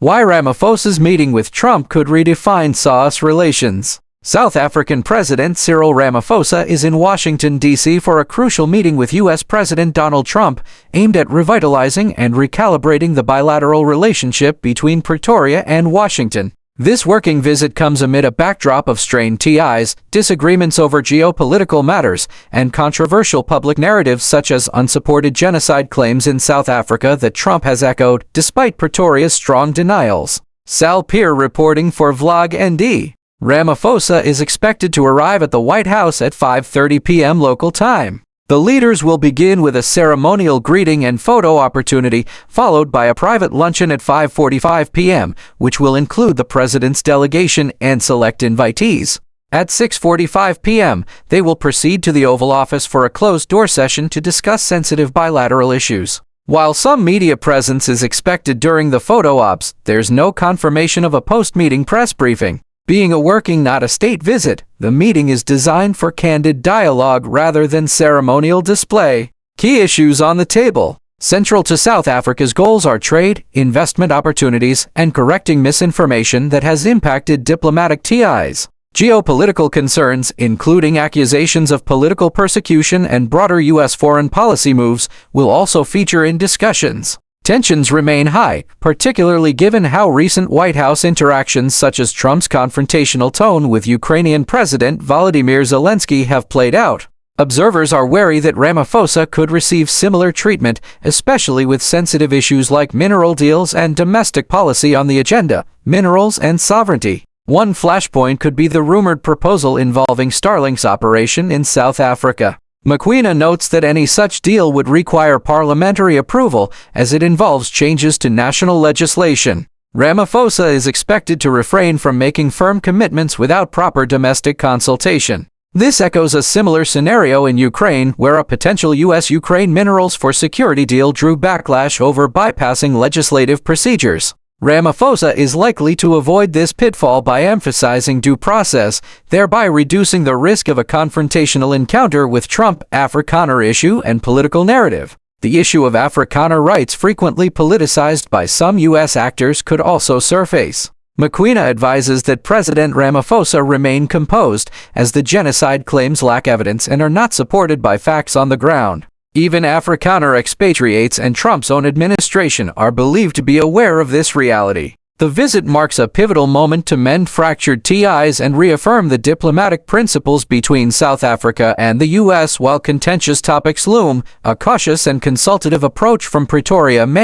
Why Ramaphosa's meeting with Trump could redefine US relations. South African President Cyril Ramaphosa is in Washington, D.C. for a crucial meeting with U.S. President Donald Trump, aimed at revitalizing and recalibrating the bilateral relationship between Pretoria and Washington. This working visit comes amid a backdrop of strained ties, disagreements over geopolitical matters, and controversial public narratives such as unsupported genocide claims in South Africa that Trump has echoed, despite Pretoria's strong denials. Sal Peer reporting for VlogND. Ramaphosa is expected to arrive at the White House at 5:30 p.m. local time. The leaders will begin with a ceremonial greeting and photo opportunity, followed by a private luncheon at 5:45 p.m., which will include the president's delegation and select invitees. At 6:45 p.m., they will proceed to the Oval Office for a closed-door session to discuss sensitive bilateral issues. While some media presence is expected during the photo ops, there's no confirmation of a post-meeting press briefing. Being a working, not a state visit, the meeting is designed for candid dialogue rather than ceremonial display. Key issues on the table. Central to South Africa's goals are trade, investment opportunities, and correcting misinformation that has impacted diplomatic ties. Geopolitical concerns, including accusations of political persecution and broader U.S. foreign policy moves, will also feature in discussions. Tensions remain high, particularly given how recent White House interactions such as Trump's confrontational tone with Ukrainian President Volodymyr Zelensky have played out. Observers are wary that Ramaphosa could receive similar treatment, especially with sensitive issues like mineral deals and domestic policy on the agenda, minerals and sovereignty. One flashpoint could be the rumored proposal involving Starlink's operation in South Africa. Mokoena notes that any such deal would require parliamentary approval, as it involves changes to national legislation. Ramaphosa is expected to refrain from making firm commitments without proper domestic consultation. This echoes a similar scenario in Ukraine, where a potential U.S.-Ukraine minerals for security deal drew backlash over bypassing legislative procedures. Ramaphosa is likely to avoid this pitfall by emphasizing due process, thereby reducing the risk of a confrontational encounter with Trump. Afrikaner issue and political narrative. The issue of Afrikaner rights, frequently politicized by some U.S. actors, could also surface. Mokoena advises that President Ramaphosa remain composed, as the genocide claims lack evidence and are not supported by facts on the ground. Even Afrikaner expatriates and Trump's own administration are believed to be aware of this reality. The visit marks a pivotal moment to mend fractured ties and reaffirm the diplomatic principles between South Africa and the U.S. while contentious topics loom. A cautious and consultative approach from Pretoria may